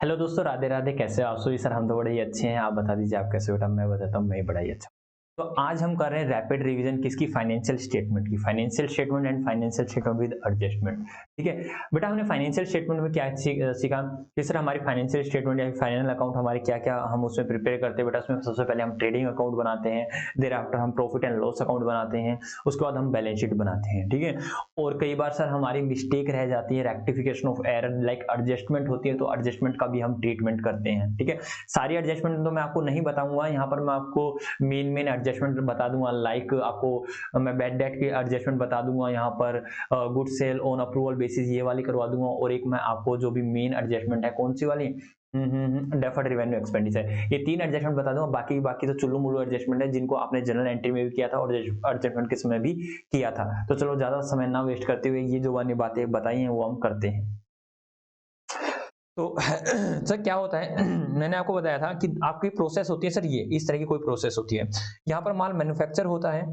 Hello दोस्तों, राधे राधे। कैसे हो आप सभी? सर हम तो बड़े ही अच्छे हैं। आप बता दीजिए आप कैसे हो? बेटा मैं बताता हूँ, मैं बड़ा ही अच्छा हूँ। तो आज हम कर रहे हैं रैपिड रिवीजन किसकी? फाइनेंशियल स्टेटमेंट की। Financial statement and financial statement with adjustment. ठीक है बेटा, हमने फाइनेंशियल स्टेटमेंट में क्या सीखा कि सर हमारी फाइनेंशियल स्टेटमेंट या फाइनल अकाउंट हमारे क्या क्या हम उसमें प्रिपेयर करते हैं। बेटा उसमें सबसे पहले हम ट्रेडिंग अकाउंट बनाते हैं, देर आफ्टर हम प्रॉफिट एंड लॉस अकाउंट बनाते हैं, उसके बाद हम बैलेंस शीट बनाते हैं। ठीक है, और कई बार सर हमारी मिस्टेक रह जाती है, rectification of error like adjustment होती है, तो एडजस्टमेंट का भी हम ट्रीटमेंट करते हैं। ठीक है, सारी एडजस्टमेंट तो मैं आपको नहीं बताऊंगा, यहाँ पर मैं आपको मेन मेन एडजस्टमेंट बता दूंगा। लाइक आपको मैं बैड डेट की एडजस्टमेंट बता दूंगा, यहाँ पर good sale on approval basis ये वाली करवा दूंगा, और एक मैं आपको जो भी मेन एडजस्टमेंट है कौन सी वाली, डेफर्ड रेवेन्यू एक्सपेंडिचर, ये तीन एडजस्टमेंट बता दूंगा। बाकी बाकी तो चुल्लू मुल्लू एडजस्टमेंट है जिनको आपने जनरल एंट्री में भी किया था और एडजस्टमेंट के समय भी किया था। तो चलो ज्यादा समय ना वेस्ट करते हुए ये जो वाली बातें बताई हैं वो हम करते हैं। तो सर क्या होता है मैंने आपको बताया था कि आपकी प्रोसेस होती है सर, ये इस तरह की कोई प्रोसेस होती है। यहाँ पर माल मैन्युफैक्चर होता है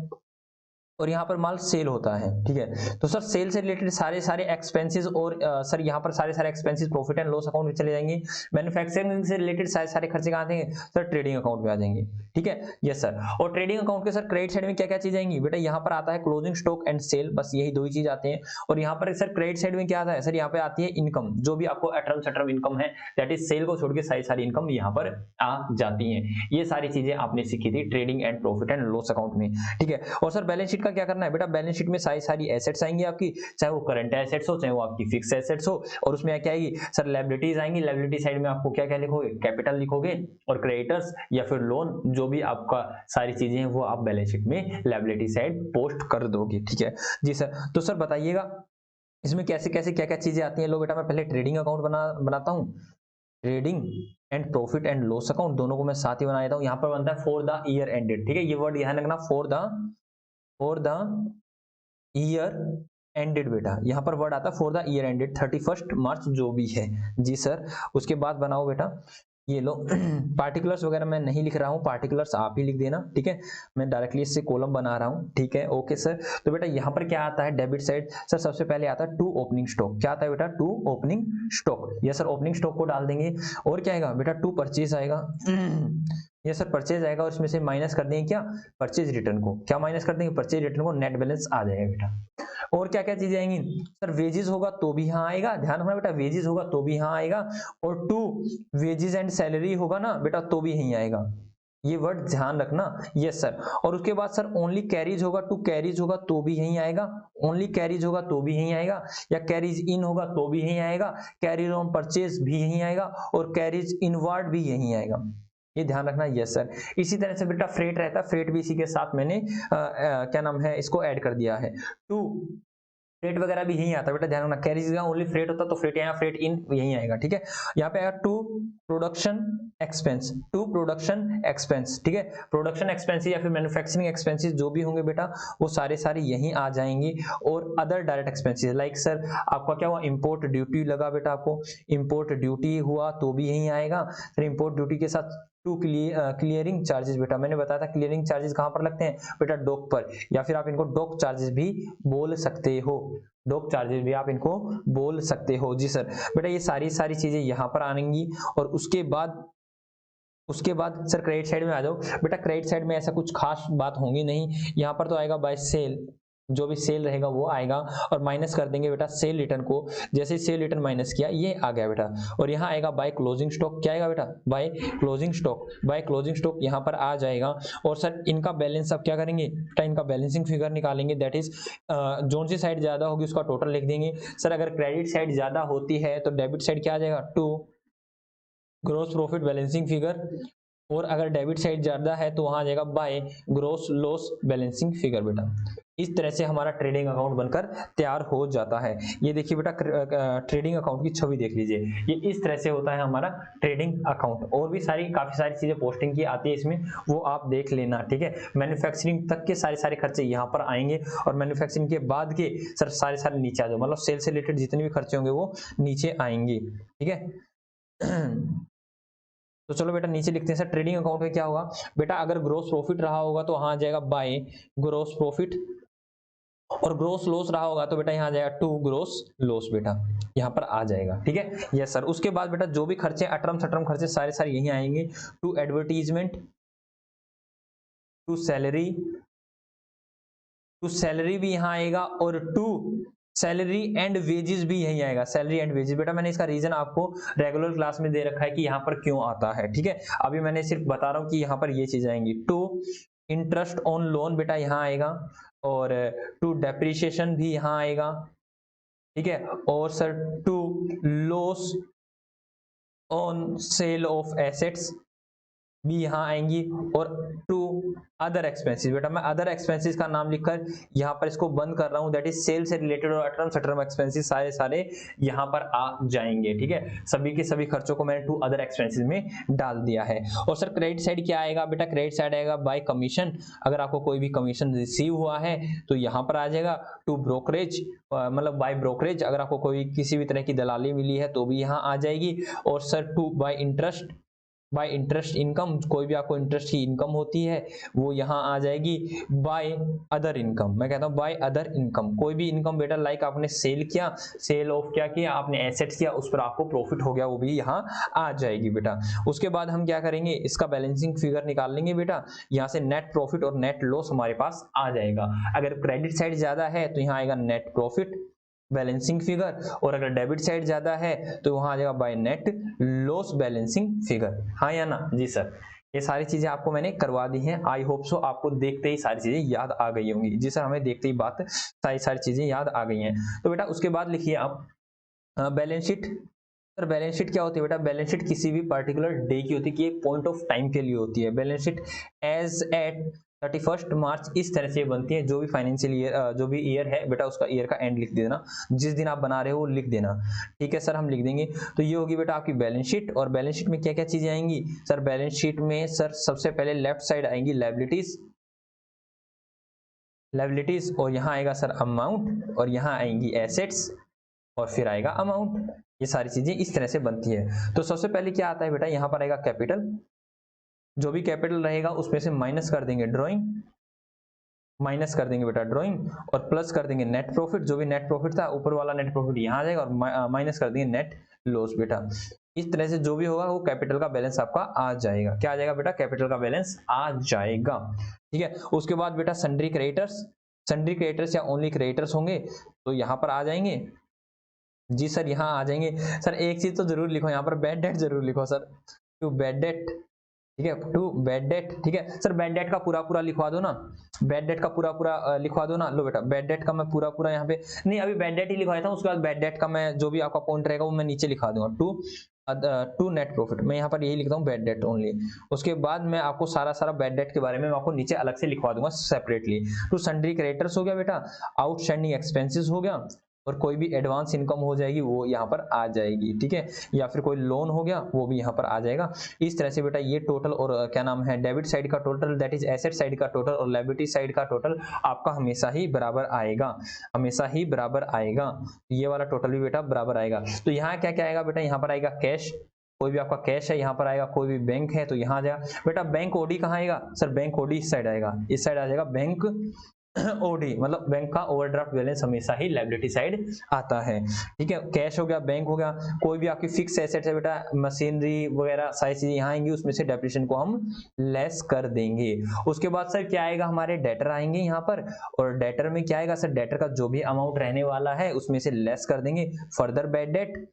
और यहाँ पर माल सेल होता है। ठीक है, तो सर सेल से रिलेटेड सारे सारे एक्सपेंसेस और सर यहाँ पर सारे सारे expenses profit and loss account में चले जाएंगे। मैन्युफैक्चरिंग से रिलेटेड सारे सारे खर्चे कहाँ आएंगे सर? ट्रेडिंग अकाउंट में आ जाएंगे। ठीक है, यस सर। और ट्रेडिंग अकाउंट के सर क्रेडिट साइड में क्या क्या चीज आएंगी? बेटा यहाँ पर आता है क्लोजिंग स्टॉक एंड सेल, बस यही दो ही चीज आते हैं। और यहाँ पर सर क्रेडिट साइड में क्या आता है सर? यहाँ पे आती है इनकम, जो भी आपको अटर्म सटर्म इनकम है, दैट इज सेल को छोड़ के सारी सारी इनकम यहाँ पर आ जाती है। ये सारी चीजें आपने सीखी थी trading and profit and loss account में। ठीक है, और सर बैलेंस शीट का क्या करना है? बेटा बैलेंस शीट में सारी सारी एसेट्स आएंगी आपकी, चाहे वो करंट एसेट्स हो चाहे वो आपकी फिक्स एसेट्स हो। और उसमें क्या आएगी सर? लायबिलिटीज आएंगी। लायबिलिटी साइड में आपको क्या क्या लिखोगे? कैपिटल लिखोगे, और क्रेडिटर्स या फिर लोन, जो भी आपका सारी चीजें हैं वो आप बैलेंस शीट में लायबिलिटी साइड पोस्ट कर दोगे। ठीक है जी सर। तो सर बताइएगा इसमें कैसे कैसे क्या क्या चीजें आती हैं। लो बेटा मैं पहले ट्रेडिंग अकाउंट बनाता हूँ। Trading and profit and loss account दोनों को मैं साथ ही बना देता हूँ। यहाँ पर बनता है फॉर द ईयर एंडेड। ठीक है, ये वर्ड ध्यान रखना, फॉर द ईयर एंडेड। बेटा यहाँ पर वर्ड आता है फॉर द ईयर एंडेड 31 मार्च जो भी है। जी सर। उसके बाद बनाओ बेटा, ये लो पार्टिकुलर्स वगैरह मैं नहीं लिख रहा हूँ, पार्टिकुलर्स आप ही लिख देना। ठीक है, मैं डायरेक्टली इससे कॉलम बना रहा हूँ। ठीक है, ओके सर। तो बेटा यहाँ पर क्या आता है डेबिट साइड? सर सबसे पहले आता है टू ओपनिंग स्टॉक। क्या आता है बेटा? To opening stock. Yes sir, opening stock को डाल देंगे। और क्या आएगा बेटा? टू परचेज आएगा। यस सर, परचेज आएगा और इसमें से माइनस कर देंगे क्या? परचेज रिटर्न को। क्या माइनस कर देंगे? परचेज रिटर्न को। नेट बैलेंस आ जाएगा बेटा। और क्या क्या चीजें आएंगी सर? वेजेस होगा तो भी यहाँ आएगा, ध्यान रखना बेटा, वेजेस होगा तो भी यहाँ आएगा। और टू वेजेस एंड सैलरी होगा ना बेटा तो भी यहीं आएगा। ये वर्ड ध्यान रखना। Yes sir. और उसके बाद सर ओनली कैरीज होगा, टू कैरीज होगा तो भी यहीं आएगा। ओनली कैरीज होगा तो भी यहीं आएगा, या कैरीज इन होगा तो भी यहीं आएगा, कैरीज ऑन परचेज भी यहीं आएगा, और कैरीज इनवर्ड भी यहीं आएगा। ये ध्यान रखना। Yes sir. इसी तरह से बेटा फ्रेट रहता है, फ्रेट भी इसी के साथ मैंने क्या नाम है इसको ऐड कर दिया है। टू फ्रेट वगैरह भी यही आता है बेटा, ध्यान रखना। कैरीज का ओनली फ्रेट होता तो फ्रेट यहाँ फ्रेट इन यही आएगा। ठीक है, यहाँ पे आएगा to production expense, to production expense. ठीक है, प्रोडक्शन एक्सपेंसेस या फिर मैन्युफैक्चरिंग एक्सपेंसेस जो भी होंगे बेटा वो सारे सारे यहीं आ जाएंगे। और other direct expenses like sir आपका क्या हुआ? इंपोर्ट ड्यूटी लगा बेटा, आपको इंपोर्ट ड्यूटी हुआ तो भी यहीं आएगा। फिर इंपोर्ट ड्यूटी के साथ टू क्लियरिंग चार्जेस, बेटा मैंने बताया था क्लियरिंग चार्जेस कहां पर लगते हैं बेटा? डॉक पर, या फिर आप इनको डॉक चार्जेस भी बोल सकते हो। डॉक चार्जेस भी आप इनको बोल सकते हो। जी सर। बेटा ये सारी सारी चीजें यहाँ पर आएंगी। और उसके बाद सर क्रेडिट साइड में आ जाओ बेटा। क्रेडिट साइड में ऐसा कुछ खास बात होंगी नहीं, यहाँ पर तो आएगा बाय सेल, जो भी सेल रहेगा वो आएगा। और माइनस कर देंगे बेटा सेल रिटर्न को। जैसे सेल रिटर्न माइनस किया ये आ गया बेटा। और यहाँ आएगा बाय क्लोजिंग स्टॉक। क्या आएगा बेटा? By closing stock. By closing stock यहाँ पर आ जाएगा। और सर इनका बैलेंस अब क्या करेंगे बेटा? इनका बैलेंसिंग फिगर निकालेंगे, दैट इज जोन सी साइड ज्यादा होगी उसका टोटल लिख देंगे। सर अगर क्रेडिट साइड ज्यादा होती है तो डेबिट साइड क्या आ जाएगा? To gross profit balancing figure. और अगर डेबिट साइड ज्यादा है तो वहां आ जाएगा by gross loss balancing figure बेटा। इस तरह से हमारा ट्रेडिंग अकाउंट बनकर तैयार हो जाता है। ये देखिए बेटा ट्रेडिंग अकाउंट की छवि देख लीजिए, ये इस तरह से होता है हमारा ट्रेडिंग अकाउंट। और भी सारी काफी सारी चीजें पोस्टिंग की आती है इसमें, वो आप देख लेना। ठीक है, मैन्युफैक्चरिंग तक के सारे सारे खर्चे यहाँ पर आएंगे, और मैन्युफैक्चरिंग के बाद के सर सारे सारे नीचे आ जाओ, मतलब सेल से रिलेटेड जितने भी खर्चे होंगे वो नीचे आएंगे। ठीक है तो चलो बेटा नीचे लिखते हैं। सर ट्रेडिंग अकाउंट में क्या होगा बेटा? अगर ग्रोस प्रॉफिट रहा होगा तो वहां आ जाएगा बाय ग्रोस प्रॉफिट और ग्रोस लॉस रहा होगा तो बेटा यहाँ आ जाएगा टू ग्रोस लॉस बेटा, यहाँ पर आ जाएगा। ठीक है, यस सर। उसके बाद बेटा जो भी खर्चे अटर्म सटर्म खर्चे सारे सारे यही आएंगे, to advertisement, to salary, to salary भी यहाँ आएगा, और टू सैलरी एंड वेजेस भी यही आएगा, सैलरी एंड वेजेस। बेटा मैंने इसका रीजन आपको रेगुलर क्लास में दे रखा है कि यहाँ पर क्यों आता है। ठीक है, अभी मैंने सिर्फ बता रहा हूँ कि यहाँ पर ये चीज आएंगी। टू इंटरेस्ट ऑन लोन बेटा यहाँ आएगा, और टू डेप्रिसिएशन भी यहाँ आएगा। ठीक है, और sir to loss on sale of assets भी यहाँ आएंगी, और टू अदर एक्सपेंसेस। बेटा मैं अदर एक्सपेंसेस का नाम लिखकर यहाँ पर इसको बंद कर रहा हूँ, दैट इज सेल से रिलेटेड और अटर्म सटर्म एक्सपेंसेस सारे सारे यहाँ पर आ जाएंगे। ठीक है, सभी के सभी खर्चों को मैंने टू अदर एक्सपेंसेस में डाल दिया है। और सर क्रेडिट साइड क्या आएगा बेटा, क्रेडिट साइड आएगा बाय कमीशन, अगर आपको कोई भी कमीशन रिसीव हुआ है तो यहाँ पर आ जाएगा। टू ब्रोकरेज मतलब बाय ब्रोकरेज, अगर आपको कोई किसी भी तरह की दलाली मिली है तो भी यहाँ आ जाएगी। और sir to by interest, by interest income, कोई भी आपको इंटरेस्ट की इनकम होती है वो यहाँ आ जाएगी। बाय अदर इनकम, मैं कहता हूँ बाय अदर इनकम, कोई भी इनकम बेटा लाइक आपने सेल किया, सेल ऑफ क्या किया आपने, एसेट्स किया, उस पर आपको प्रॉफिट हो गया, वो भी यहाँ आ जाएगी बेटा। उसके बाद हम क्या करेंगे, इसका बैलेंसिंग फिगर निकाल लेंगे बेटा, यहाँ से नेट प्रॉफिट और नेट लॉस हमारे पास आ जाएगा। अगर क्रेडिट साइड ज्यादा है तो यहाँ आएगा नेट प्रॉफिट बैलेंसिंग फिगर, और अगर डेबिट साइड ज्यादा है तो वहां आ जाएगा by net loss balancing figure. हाँ या ना जी सर, ये सारी चीजें आपको मैंने करवा दी हैं। आई होप सो आपको देखते ही सारी चीजें याद आ गई होंगी। जी सर, हमें देखते ही बात सारी सारी चीजें याद आ गई हैं। तो बेटा उसके बाद लिखिए आप balance sheet. Sir balance sheet क्या होती है बेटा, बैलेंस शीट किसी भी पर्टिकुलर डे की होती है कि एक पॉइंट ऑफ टाइम के लिए होती है। बैलेंस शीट एज एट 31 मार्च इस तरह से बनती है, जो भी फाइनेंशियल ईयर जो भी ईयर है बेटा उसका ईयर का एंड लिख देना, जिस दिन आप बना रहे हो लिख देना। ठीक है सर, हम लिख देंगे। तो ये होगी बेटा आपकी बैलेंस शीट। और बैलेंस शीट में क्या क्या चीजें आएंगी सर, बैलेंस शीट में सर सबसे पहले लेफ्ट साइड आएंगी लायबिलिटीज, लायबिलिटीज, और यहाँ आएगा सर अमाउंट, और यहाँ आएंगी एसेट्स, और फिर आएगा अमाउंट। ये सारी चीजें इस तरह से बनती है। तो सबसे पहले क्या आता है बेटा, यहाँ पर आएगा कैपिटल, जो भी कैपिटल रहेगा उसमें से माइनस कर देंगे ड्राइंग, माइनस कर देंगे बेटा ड्राइंग, और प्लस कर देंगे नेट प्रॉफिट, जो भी नेट प्रॉफिट था ऊपर वाला नेट प्रॉफिट यहाँ आ जाएगा, और माइनस कर देंगे नेट लॉस बेटा। इस तरह से जो भी होगा वो कैपिटल का बैलेंस आपका आ जाएगा। क्या आ जाएगा बेटा, कैपिटल का बैलेंस आ जाएगा। ठीक है, उसके बाद बेटा सन्ड्री क्रेडिटर्स, सन्ड्री क्रेडिटर्स या ओनली क्रेडिटर्स होंगे तो यहाँ पर आ जाएंगे। जी सर, यहाँ आ जाएंगे। सर एक चीज तो जरूर लिखो, यहाँ पर बैड डेट जरूर लिखो सर, टू बैड डेट। ठीक है, टू बैड डेट। ठीक है सर, बैड डेट का पूरा पूरा लिखवा दो ना, बैड डेट का पूरा पूरा लिखवा दो ना। लो बेटा बैड डेट का मैं पूरा पूरा यहाँ पे नहीं, अभी बैड डेट ही लिखवाया था, उसके बाद बैड डेट का मैं जो भी आपका पॉइंट रहेगा वो मैं नीचे लिखा दूंगा। टू नेट प्रॉफिट, मैं यहाँ पर यही लिखता हूँ बैड डेट ओनली। उसके बाद मैं आपको सारा सारा बैड डेट के बारे में मैं आपको नीचे अलग से लिखवा दूंगा सेपरेटली। टू सन्ड्री क्रेडिटर्स हो गया बेटा, आउटस्टैंडिंग एक्सपेंसेस हो गया, और कोई भी एडवांस इनकम हो जाएगी वो यहाँ पर आ जाएगी। ठीक है, या फिर कोई लोन हो गया वो भी यहाँ पर आ जाएगा। इस तरह से बेटा ये टोटल, और क्या नाम है, डेबिट साइड का total that is asset side का टोटल, और लायबिलिटी साइड का टोटल आपका हमेशा ही बराबर आएगा, हमेशा ही बराबर आएगा। ये वाला टोटल भी बेटा बराबर आएगा। तो यहाँ क्या क्या आएगा बेटा, यहाँ पर आएगा कैश, कोई भी आपका कैश है यहाँ पर आएगा, कोई भी बैंक है तो यहाँ आ जाएगा बेटा। बैंक ओडी कहाँ आएगा सर, बैंक ओडी इस साइड आएगा, इस साइड आ जाएगा बैंक ओडी, मतलब बैंक का ओवरड्राफ्ट बैलेंस हमेशा ही लायबिलिटी साइड आता है। ठीक है, कैश हो गया, बैंक हो गया, कोई भी आपकी फिक्स एसेट है बेटा, मशीनरी वगैरह सारी चीजें यहाँ आएंगी, उसमें से डेप्रिसिएशन को हम लेस कर देंगे। उसके बाद सर क्या आएगा, हमारे डेटर आएंगे यहाँ पर, और डेटर में क्या आएगा सर, डेटर का जो भी अमाउंट रहने वाला है उसमें से लेस कर देंगे फर्दर बैड डेट,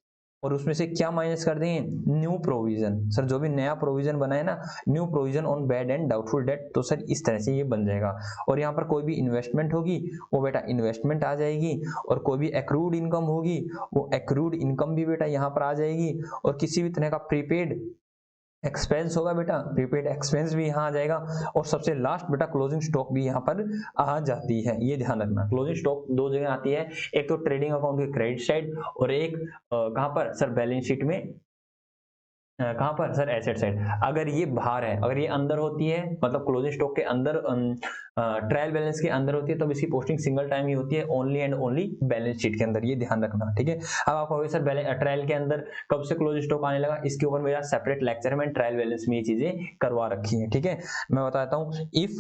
और उसमें से क्या माइनस कर देंगे, न्यू प्रोविजन। सर जो भी नया प्रोविजन बना है ना, new provision on bad and doubtful debt, तो सर इस तरह से ये बन जाएगा। और यहाँ पर कोई भी इन्वेस्टमेंट होगी वो बेटा इन्वेस्टमेंट आ जाएगी, और कोई भी एक्रूड इनकम होगी वो एक्रूड इनकम भी बेटा यहाँ पर आ जाएगी, और किसी भी तरह का प्रीपेड एक्सपेंस होगा बेटा, प्रीपेड एक्सपेंस भी यहाँ आ जाएगा। और सबसे लास्ट बेटा क्लोजिंग स्टॉक भी यहाँ पर आ जाती है, ये ध्यान रखना। क्लोजिंग स्टॉक दो जगह आती है, एक तो ट्रेडिंग अकाउंट के क्रेडिट साइड, और एक कहाँ पर सर, बैलेंस शीट में कहाँ पर सर, एसेट साइड। अगर ये बाहर है, अगर ये अंदर होती है, मतलब क्लोजिंग स्टॉक के अंदर, ट्रायल बैलेंस के अंदर होती है, तब इसकी पोस्टिंग सिंगल टाइम ही होती है, only and only balance sheet के अंदर, ये ध्यान रखना। ठीक है, अब आप कहोगे सर ट्रायल के अंदर कब से क्लोजिंग स्टॉक आने लगा, इसके ऊपर मेरा सेपरेट लेक्चर है, मैंने ट्रायल बैलेंस में ये चीजें करवा रखी है। ठीक है, मैं बताता हूँ, if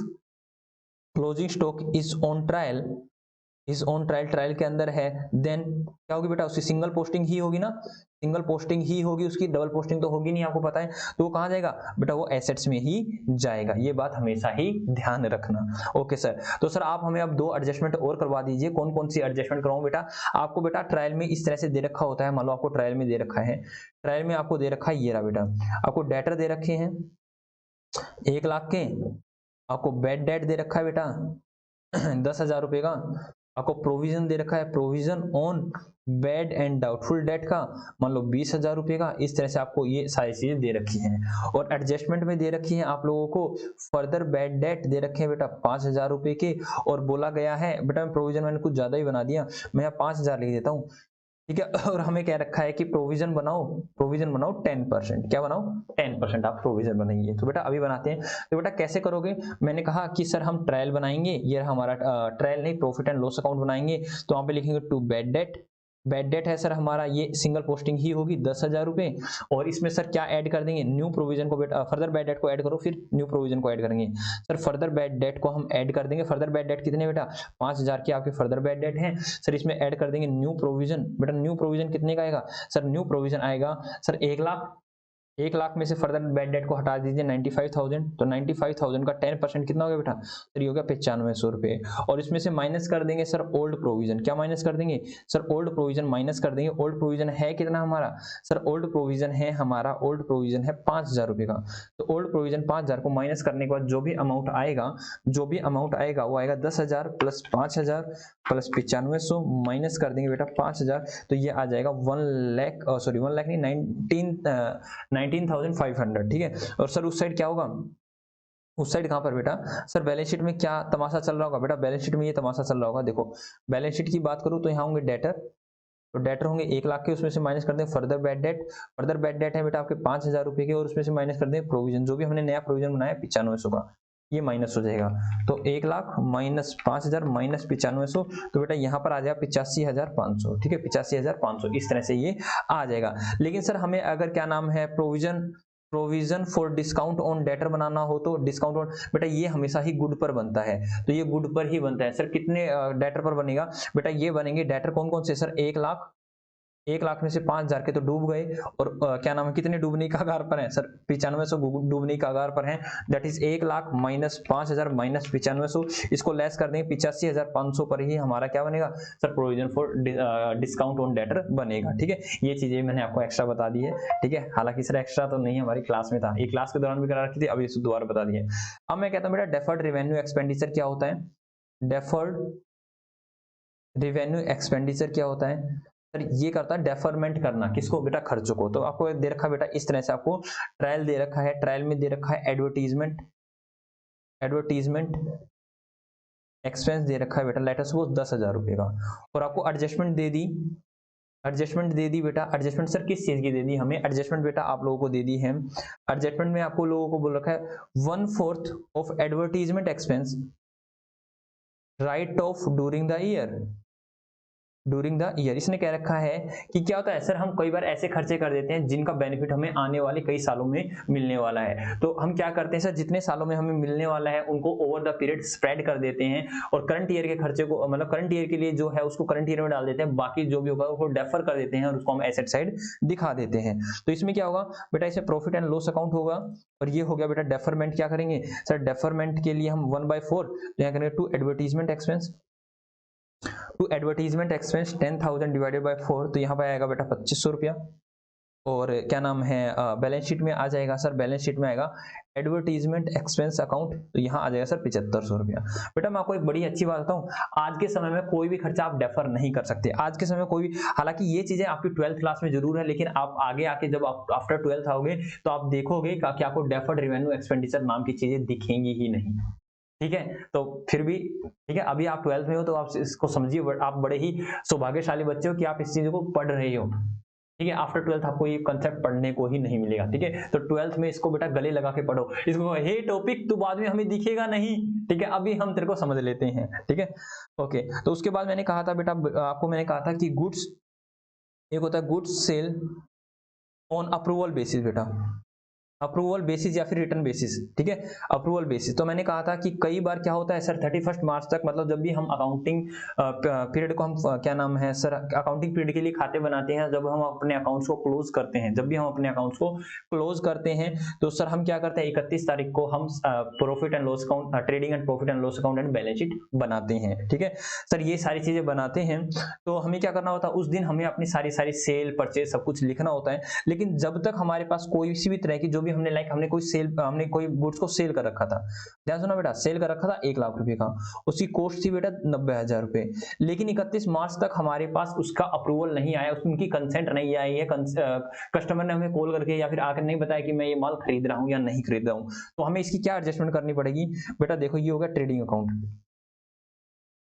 closing stock is on trial, is on trial, trial के अंदर है, देन क्या होगी बेटा, उसकी सिंगल पोस्टिंग ही होगी ना, सिंगल पोस्टिंग ही होगी उसकी, डबल पोस्टिंग तो होगी नहीं, आपको पता है। तो वो कहाँ जाएगा बेटा, वो एसेट्स में ही जाएगा, ये बात हमेशा ही ध्यान रखना। ओके सर, तो सर आप हमें अब 2 एडजस्टमेंट और करवा दीजिए। कौन कौन सी एडजस्टमेंट करवाऊं बेटा? आपको बेटा ट्रायल में इस तरह से दे रखा होता है, मान लो आपको ट्रायल में दे रखा है, ट्रायल में आपको दे रखा है ये रहा बेटा, आपको डेटर दे रखे हैं 1 लाख के, आपको बेड डेट दे रखा है बेटा 10,000 रुपए का, आपको प्रोविजन दे रखा है, provision on bad and doubtful debt का मान लो 20,000 रुपए का। इस तरह से आपको ये सारी चीजें दे रखी हैं। और एडजस्टमेंट में दे रखी है आप लोगों को फर्दर बैड डेट दे रखे हैं बेटा 5,000 रुपए के, और बोला गया है बेटा, प्रोविजन मैंने कुछ ज्यादा ही बना दिया, मैं यहाँ 5,000 लिख देता हूँ, ठीक है। और हमें क्या रखा है कि प्रोविजन बनाओ, प्रोविजन बनाओ 10%, क्या बनाओ 10% आप प्रोविजन बनाइए। तो बेटा अभी बनाते हैं। तो बेटा कैसे करोगे? मैंने कहा कि सर हम ट्रायल बनाएंगे, ये हमारा ट्रायल नहीं, प्रॉफिट एंड लॉस अकाउंट बनाएंगे। तो वहां पे लिखेंगे to bad debt, bad debt है सर हमारा, ये सिंगल पोस्टिंग ही होगी 10,000 रुपए, और इसमें सर क्या ऐड कर देंगे, न्यू प्रोविजन को बेटा, फर्दर बैड डेट को ऐड करो, फिर न्यू प्रोविजन को ऐड करेंगे। सर फर्दर बैड डेट को हम ऐड कर देंगे, फर्दर बैड डेट कितने बेटा 5,000 की आपके फर्दर बैड डेट है सर, इसमें ऐड कर देंगे न्यू प्रोविजन। बेटा न्यू प्रोविजन कितने का आएगा सर? न्यू प्रोविजन आएगा सर 1 लाख, 1 लाख में से फर्दर बैड डेट को हटा दीजिए 95,000, तो 95,000 का 10% कितना हो गया बेटा? सर ये हो गया 9500 रुपए। और इसमें से माइनस कर देंगे सर ओल्ड प्रोविजन, क्या माइनस कर देंगे सर? ओल्ड प्रोविजन माइनस कर देंगे। ओल्ड प्रोविजन है कितना हमारा सर? ओल्ड प्रोविजन है हमारा, ओल्ड प्रोविजन है 5,000 रुपए का। तो ओल्ड प्रोविजन 5,000 को माइनस करने के बाद जो भी अमाउंट आएगा, जो भी अमाउंट आएगा वो आएगा 10,000 प्लस 5,000 प्लस 9500 माइनस कर देंगे बेटा 5,000, तो ये आ जाएगा 1 लाख, सॉरी 1 लाख नहीं 19,500, ठीक है। और सर उस साइड क्या होगा? उस साइड कहां पर बेटा सर? बैलेंस शीट में क्या तमाशा चल रहा होगा बेटा? बैलेंस शीट में ये तमाशा चल रहा होगा, देखो बैलेंस शीट की बात करूं तो यहाँ होंगे डेटर, तो डेटर होंगे 1 लाख के, उसमें से माइनस कर दें further bad debt, further bad debt है बेटा आपके 5,000 रुपए के, और उसमें से माइनस कर दें प्रोविजन, जो भी हमने नया प्रोविजन बनाया 9500 का, ये माइनस हो जाएगा। तो 1 लाख माइनस 5,000 माइनस 9500, तो बेटा यहाँ पर आ जाएगा 85,500, ठीक है 85,500, इस तरह से ये आ जाएगा। लेकिन सर हमें अगर क्या नाम है provision for discount on debtor बनाना हो तो डिस्काउंट ऑन, बेटा ये हमेशा ही गुड पर बनता है, तो ये गुड पर ही बनता है। सर कितने डेटर पर बनेगा बेटा? ये बनेंगे डेटर कौन कौन से सर? 1 लाख में से 5,000 के तो डूब गए, और क्या नाम है कितने डूबने का आगार पर है सर? 9500 डूबने का आगार पर है, that is 1 lakh minus 5,000 minus 9500, इसको लेस कर देंगे 85,500 पर ही हमारा क्या बनेगा sir? Provision for discount on debtor बनेगा, ठीक है। ये चीजें मैंने आपको एक्स्ट्रा बता दी है, ठीक है। हालांकि सर एक्स्ट्रा तो नहीं हमारी क्लास में था, ये क्लास के दौरान भी करा रखी थी, अब ये दोबारा बता दी है। अब मैं कहता हूँ बेटा डेफर्ड रेवेन्यू एक्सपेंडिचर क्या होता है? डेफर्ड रेवेन्यू एक्सपेंडिचर क्या होता है सर? ये करता है डेफरमेंट करना, किसको बेटा? खर्चों को। तो आपको दे रखा बेटा इस तरह से, आपको ट्रायल दे रखा है, ट्रायल में दे रखा है एडवर्टीजमेंट एक्सपेंस दे रखा है बेटा, लेट अस सपोज 10,000 रुपए का, और आपको एडजस्टमेंट दे दी, बेटा। एडजस्टमेंट सर किस चीज की दे दी हमें? एडजस्टमेंट बेटा आप लोगों को दे दी है, एडजस्टमेंट में आपको लोगों को बोल रखा है 1/4 of advertisement expense right of during the year. इसने कह रखा है कि क्या होता है सर, हम कई बार ऐसे खर्चे कर देते हैं जिनका बेनिफिट हमें आने वाले कई सालों में मिलने वाला है। तो हम क्या करते हैं सर, जितने सालों में हमें मिलने वाला है उनको ओवर द पीरियड स्प्रेड कर देते हैं, और करंट ईयर के खर्चे को, मतलब करंट ईयर के लिए जो है उसको करंट ईयर में डाल देते हैं, बाकी जो भी होगा उसको डेफर कर देते हैं और उसको हम एसेट साइड दिखा देते हैं। तो इसमें क्या होगा बेटा? इसमें प्रॉफिट एंड लॉस अकाउंट होगा, और ये हो गया बेटा डेफरमेंट। क्या करेंगे सर? डेफरमेंट के लिए हम 1/4 तो यहाँ करेंगे to advertisement expense, to advertisement expense 10,000 divided by 4, तो यहाँ पे आएगा बेटा 2500 रुपया। और क्या नाम है बैलेंस शीट में आ जाएगा सर, बैलेंस शीट में आएगा एडवर्टीजमेंट एक्सपेंस अकाउंट, तो यहाँ आ जाएगा सर 7500 रुपया। बेटा मैं आपको एक बड़ी अच्छी बात बताऊं, आज के समय में कोई भी खर्चा आप डेफर नहीं कर सकते। आज के समय में कोई भी, हालांकि ये चीजें आपकी 12th क्लास में जरूर है, लेकिन आप आगे आके जब आप आफ्टर 12th आओगे तो आप देखोगे कि आपको डेफर्ड रेवेन्यू एक्सपेंडिचर नाम की चीजें दिखेंगी ही नहीं, ठीक है। तो फिर भी ठीक है, अभी आप 12th में हो तो आप इसको समझिए, आप बड़े ही सौभाग्यशाली बच्चे हो कि आप इस चीज को पढ़ रहे हो, ठीक है। आफ्टर 12th आपको ये कंसेप्ट पढ़ने को ही नहीं मिलेगा, ठीक है। तो 12th में इसको बेटा गले लगा के पढ़ो, इसको हे टॉपिक तो बाद में हमें दिखेगा नहीं, ठीक है, अभी हम तेरे को समझ लेते हैं, ठीक है। ओके, तो उसके बाद मैंने कहा था बेटा, आपको मैंने कहा था कि गुड्स, एक होता है goods sale on approval basis बेटा, अप्रूवल बेसिस या फिर रिटर्न बेसिस, ठीक है, अप्रूवल बेसिस। तो मैंने कहा था कि कई बार क्या होता है सर 31 मार्च तक, मतलब जब भी हम अकाउंटिंग पीरियड को हम क्या नाम है सर, अकाउंटिंग पीरियड के लिए खाते बनाते हैं, जब हम अपने अकाउंट्स को क्लोज करते हैं, जब भी हम अपने अकाउंट्स को क्लोज करते हैं तो सर हम क्या करते हैं 31 तारीख को हम profit and loss account, trading and profit and loss account and balance sheet बनाते हैं, ठीक है सर। ये सारी चीजें बनाते हैं तो हमें क्या करना होता है उस दिन हमें अपनी सारी सेल परचेज सब कुछ लिखना होता है। लेकिन जब तक हमारे पास कोई सी भी तरह की जो भी हमने कोई गुड्स को सेल कर रखा था, ध्यान सुना बेटा, सेल कर रखा था 1 लाख रुपए का, उसकी कॉस्ट थी बेटा 90,000 रुपए, लेकिन 31 मार्च तक हमारे पास उसका अप्रूवल नहीं आया, उनकी कंसेंट नहीं आई है, कस्टमर ने हमें कॉल करके या फिर आकर नहीं बताया कि मैं ये माल खरीद रहा हूं या नहीं खरीद रहा हूं, तो हमें इसकी क्या एडजस्टमेंट करनी पड़ेगी बेटा। देखो ये होगा ट्रेडिंग अकाउंट,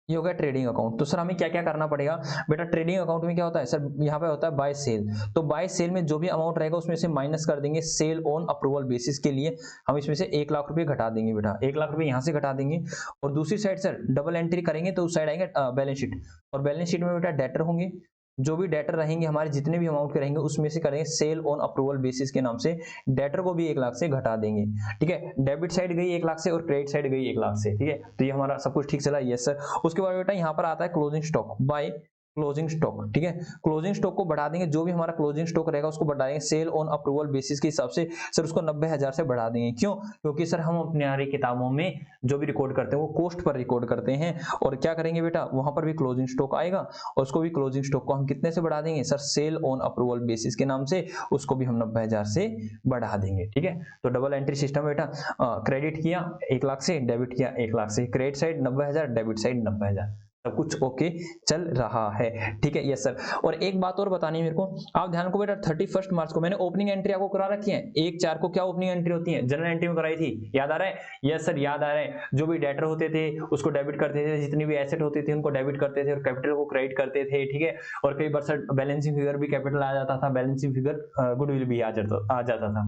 ये हो गया ट्रेडिंग अकाउंट। तो सर हमें क्या क्या करना पड़ेगा बेटा, ट्रेडिंग अकाउंट में क्या होता है सर, यहाँ पे होता है बाय सेल, तो बाय सेल में जो भी अमाउंट रहेगा उसमें से माइनस कर देंगे सेल ऑन अप्रूवल बेसिस के लिए, हम इसमें से 1 लाख रुपए घटा देंगे बेटा, 1 लाख रुपए यहाँ से घटा देंगे। और दूसरी साइड सर डबल एंट्री करेंगे तो उस साइड आएंगे बैलेंस शीट, और बैलेंस शीट में बेटा डेटर होंगे, जो भी डेटर रहेंगे हमारे जितने भी अमाउंट के रहेंगे उसमें से करेंगे सेल ऑन अप्रूवल बेसिस के नाम से, डेटर को भी 1 लाख से घटा देंगे, ठीक है। डेबिट साइड गई 1 लाख से और क्रेडिट साइड गई 1 लाख से, ठीक है। तो ये हमारा सब कुछ ठीक चला, यस सर। उसके बाद बेटा यहाँ पर आता है closing stock by closing stock, ठीक है। क्लोजिंग स्टॉक को बढ़ा देंगे, जो भी हमारा क्लोजिंग स्टॉक रहेगा उसको बढ़ा देंगे सेल ऑन अप्रूवल बेसिस के हिसाब से, सर उसको 90,000 से बढ़ा देंगे। क्यों? क्योंकि सर हम अपने हमारी किताबों में जो भी रिकॉर्ड करते हैं वो कॉस्ट पर रिकॉर्ड करते हैं, और क्या करेंगे बेटा वहां पर भी क्लोजिंग स्टॉक आएगा और उसको भी क्लोजिंग स्टॉक को हम कितने से बढ़ा देंगे sir, sale on approval basis के नाम से, उसको भी हम 90,000 से बढ़ा देंगे, ठीक है। तो डबल एंट्री सिस्टम बेटा, क्रेडिट किया 1 लाख से, डेबिट किया 1 लाख से, क्रेडिट साइड 90,000, डेबिट साइड 90,000, सब कुछ ओके चल रहा है, ठीक है, यस सर। और एक बात और बतानी है मेरे को, आप ध्यान को बेटा 31 मार्च को मैंने ओपनिंग एंट्री आपको करा रखी है, 1/4 को क्या ओपनिंग एंट्री होती है, जनरल एंट्री में कराई थी, याद आ रहा है? यस सर याद आ रहा है। जो भी डेटर होते थे उसको डेबिट करते थे, जितनी भी एसेट होती थी उनको डेबिट करते थे और कैपिटल को क्रेडिट करते थे, ठीक है। और कई बार सर बैलेंसिंग फिगर भी कैपिटल आ जाता था, बैलेंसिंग फिगर गुडविल भी आ जाता था।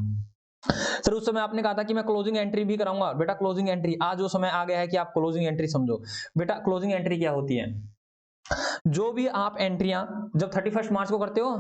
सर उस समय आपने कहा था कि मैं क्लोजिंग एंट्री भी कराऊंगा, बेटा क्लोजिंग एंट्री आज वो समय आ गया है कि आप क्लोजिंग एंट्री समझो। बेटा क्लोजिंग एंट्री क्या होती है, जो भी आप एंट्रियां जब 31 मार्च को करते हो,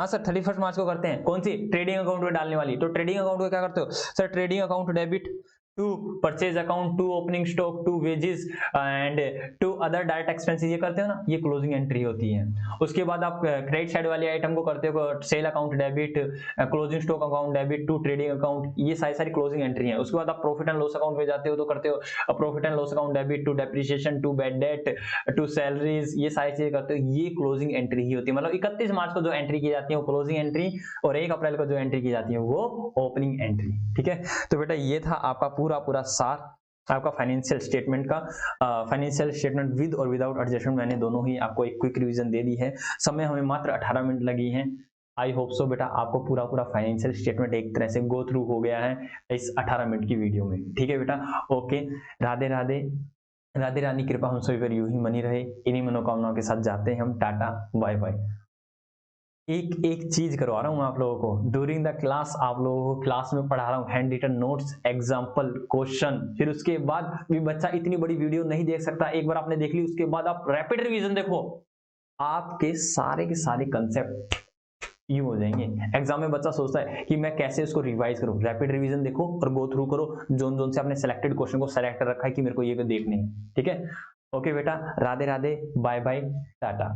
हाँ सर 31 मार्च को करते हैं, कौन सी, ट्रेडिंग अकाउंट में डालने वाली, तो ट्रेडिंग अकाउंट को क्या करते हो sir, trading account debit to purchase account to opening stock to wages and to other direct expenses, ये करते हो ना, ये क्लोजिंग एंट्री होती है। उसके बाद आप क्रेडिट साइड वाले आइटम को करते हो, sale account debit, closing stock account debit to trading account, ये सारी क्लोजिंग एंट्री है। उसके बाद आप प्रॉफिट एंड लॉस अकाउंट में जाते हो तो करते हो profit and loss account debit to depreciation to bad debt to salaries, ये सारी चीजें करते हो, ये क्लोजिंग एंट्री ही होती है। मतलब 31 मार्च को जो एंट्री की जाती है वो क्लोजिंग एंट्री, और 1 अप्रैल को जो एंट्री की जाती है वो ओपनिंग एंट्री, ठीक है। तो बेटा ये था आपका पूरा सार आपका फाइनेंशियल स्टेटमेंट का, फाइनेंशियल स्टेटमेंट विद और विदाउट एडजस्टमेंट, मैंने दोनों ही आपको एक क्विक रिवीजन दे दी है। समय हमें मात्र 18 मिनट लगी हैं। आई होप सो बेटा आपको पूरा फाइनेंशियल स्टेटमेंट एक तरह से गो थ्रू हो गया है इस 18 मिनट की वीडियो में, ठीक है बेटा। ओके, राधे राधे, राधे रानी कृपा हम सभी पर यूं ही बनी रहे, इन्हीं मनोकामनाओं के साथ जाते हैं हम, टाटा बाय बाय। एक चीज करवा रहा हूं आप लोगों को ड्यूरिंग द क्लास, आप लोगों को क्लास में पढ़ा रहा हूं hand written notes, example, question, फिर उसके बाद भी बच्चा इतनी बड़ी वीडियो नहीं देख सकता, एक बार आपने देख ली उसके बाद आप रैपिड रिवीजन देखो, आपके सारे के सारे कंसेप्ट यूं हो जाएंगे। एग्जाम में बच्चा सोचता है कि मैं कैसे इसको रिवाइज करूं, रैपिड रिवीजन देखो और गो थ्रू करो, जोन से आपने सेलेक्टेड क्वेश्चन को सेलेक्ट कर रखा है कि मेरे को ये देखने हैं, ठीक है। ओके बेटा, राधे राधे, बाय बाय, टाटा।